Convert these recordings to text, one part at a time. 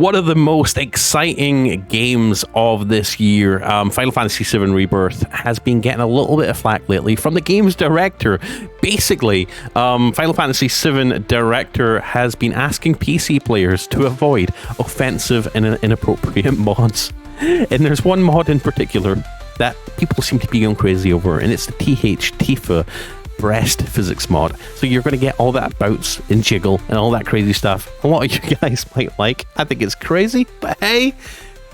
One of the most exciting games of this year, Final Fantasy VII Rebirth, has been getting a little bit of flack lately from the game's director. Basically, Final Fantasy VII director has been asking PC players to avoid offensive and inappropriate mods. And there's one mod in particular that people seem to be going crazy over, and it's the Tifa breast physics mod. So you're going to get all that bounce and jiggle and all that crazy stuff. A lot of you guys might like. I think it's crazy, but hey,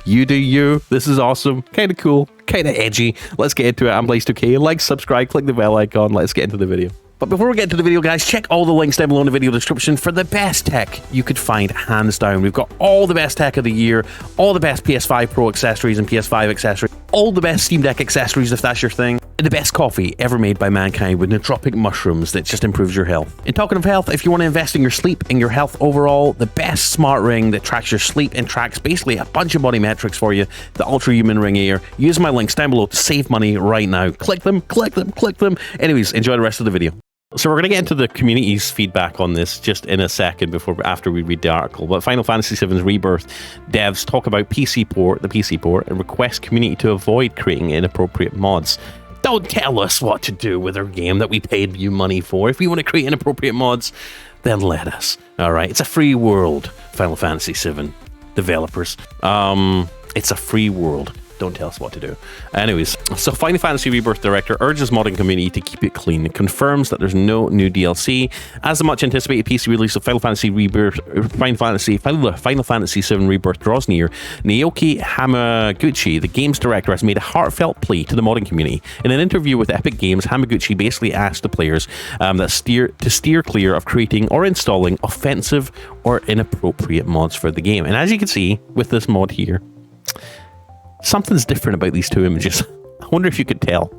you do you. This is awesome, kind of cool, kind of edgy. Let's get into it. I'm Blaze2K. Like, subscribe, click the bell icon. Let's get into the video. But before we get into the video, guys, check all the links down below in the video description for the best tech you could find, hands down. We've got all the best tech of the year, all the best PS5 Pro accessories and PS5 accessories, all the best Steam Deck accessories if that's your thing, and the best coffee ever made by mankind with nootropic mushrooms that just improves your health. And talking of health, if you want to invest in your sleep and your health overall, the best smart ring that tracks your sleep and tracks basically a bunch of body metrics for you, the Ultra Human Ring Air. Use my links down below to save money right now. Click them, click them, click them. Anyways, enjoy the rest of the video. So we're going to get into the community's feedback on this just in a second after we read the article. But Final Fantasy VII's Rebirth devs talk about the PC port, and request community to avoid creating inappropriate mods. Don't tell us what to do with our game that we paid you money for. If we want to create inappropriate mods, then let us. All right, it's a free world, Final Fantasy VII developers. It's a free world. Don't tell us what to do. Anyways, so Final Fantasy Rebirth director urges modding community to keep it clean. It confirms that there's no new DLC. As the much anticipated PC release of Final Fantasy VII Rebirth draws near, Naoki Hamaguchi, the game's director, has made a heartfelt plea to the modding community. In an interview with Epic Games, Hamaguchi basically asked the players to steer clear of creating or installing offensive or inappropriate mods for the game. And as you can see with this mod here, something's different about these two images. I wonder if you could tell.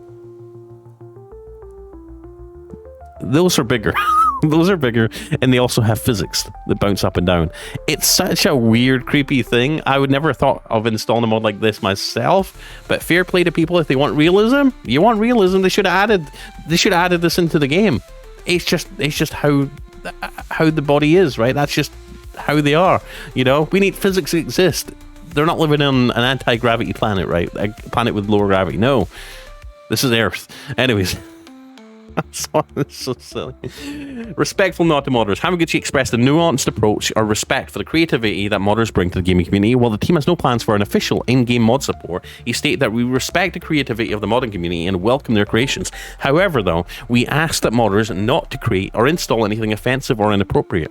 Those are bigger. Those are bigger, and they also have physics that bounce up and down. It's such a weird, creepy thing. I would never have thought of installing a mod like this myself, but fair play to people if they want realism. You want realism, they should have added this into the game. It's just how the body is, right? That's just how they are. You know, we need physics to exist. They're not living on an anti-gravity planet, right? A planet with lower gravity. No, this is Earth. Anyways, I'm sorry, this is so silly. Respectful nod to modders. Hamaguchi expressed a nuanced approach or respect for the creativity that modders bring to the gaming community. While the team has no plans for an official in-game mod support, he stated that we respect the creativity of the modding community and welcome their creations. However, though, we ask that modders not to create or install anything offensive or inappropriate.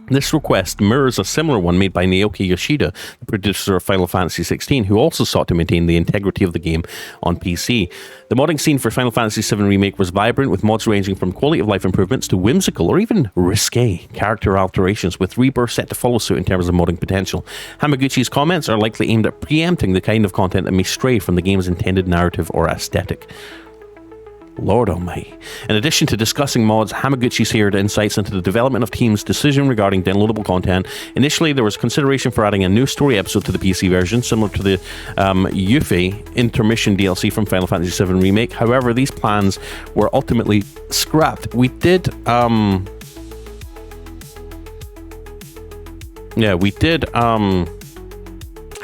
This request mirrors a similar one made by Naoki Yoshida, the producer of Final Fantasy XVI, who also sought to maintain the integrity of the game on PC. The modding scene for Final Fantasy VII Remake was vibrant, with mods ranging from quality of life improvements to whimsical or even risque character alterations, with Rebirth set to follow suit in terms of modding potential. Hamaguchi's comments are likely aimed at preempting the kind of content that may stray from the game's intended narrative or aesthetic. Lord almighty. In addition to discussing mods, Hamaguchi shared insights into the development of team's decision regarding downloadable content. Initially, there was consideration for adding a new story episode to the PC version, similar to the Yuffie intermission DLC from Final Fantasy VII Remake. However, these plans were ultimately scrapped. We did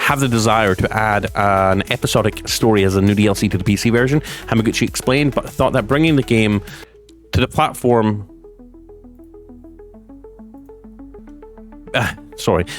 have the desire to add an episodic story as a new DLC to the PC version, Hamaguchi explained, but thought that bringing the game to the platform...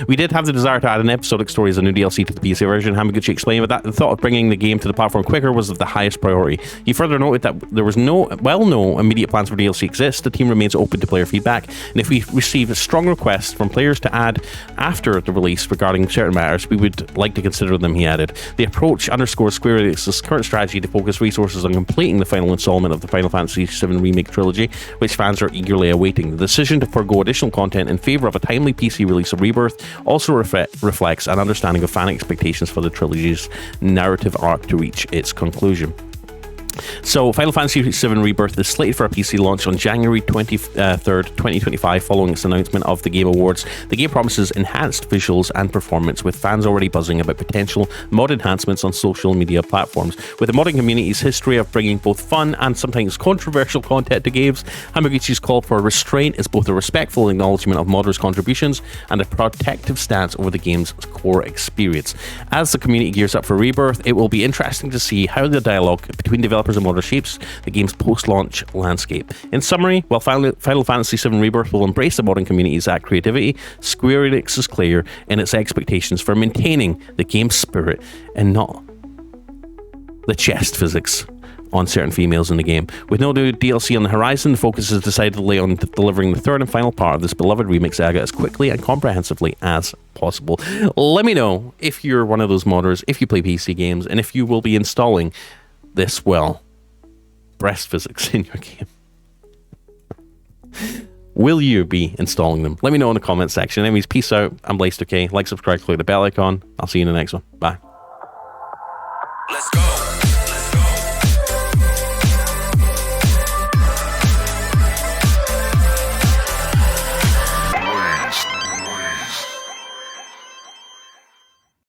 we did have the desire to add an episodic story as a new DLC to the PC version, Hamaguchi explained, but that the thought of bringing the game to the platform quicker was of the highest priority. He further noted that there was no immediate plans for DLC exist. The team remains open to player feedback, and if we receive strong requests from players to add after the release regarding certain matters, we would like to consider them, he added. The approach underscores Square Enix's current strategy to focus resources on completing the final installment of the Final Fantasy VII Remake trilogy, which fans are eagerly awaiting. The decision to forego additional content in favor of a timely PC release of Rebirth also reflects an understanding of fan expectations for the trilogy's narrative arc to reach its conclusion. So, Final Fantasy VII Rebirth is slated for a PC launch on January 23rd, 2025, following its announcement of the Game Awards. The game promises enhanced visuals and performance, with fans already buzzing about potential mod enhancements on social media platforms. With the modding community's history of bringing both fun and sometimes controversial content to games, Hamaguchi's call for restraint is both a respectful acknowledgement of modders' contributions and a protective stance over the game's core experience. As the community gears up for Rebirth, it will be interesting to see how the dialogue between developers and modders shapes the game's post-launch landscape. In summary, while Final Fantasy VII Rebirth will embrace the modding community's creativity, Square Enix is clear in its expectations for maintaining the game's spirit and not the chest physics on certain females in the game. With no new DLC on the horizon, the focus is decidedly on delivering the third and final part of this beloved remix saga as quickly and comprehensively as possible. Let me know if you're one of those modders, if you play PC games, and if you will be installing this, well, breast physics in your game. Will you be installing them? Let me know in the comment section. Anyways, peace out. I'm Blazed. Okay, like, subscribe, click the bell icon. I'll see you in the next one. Bye.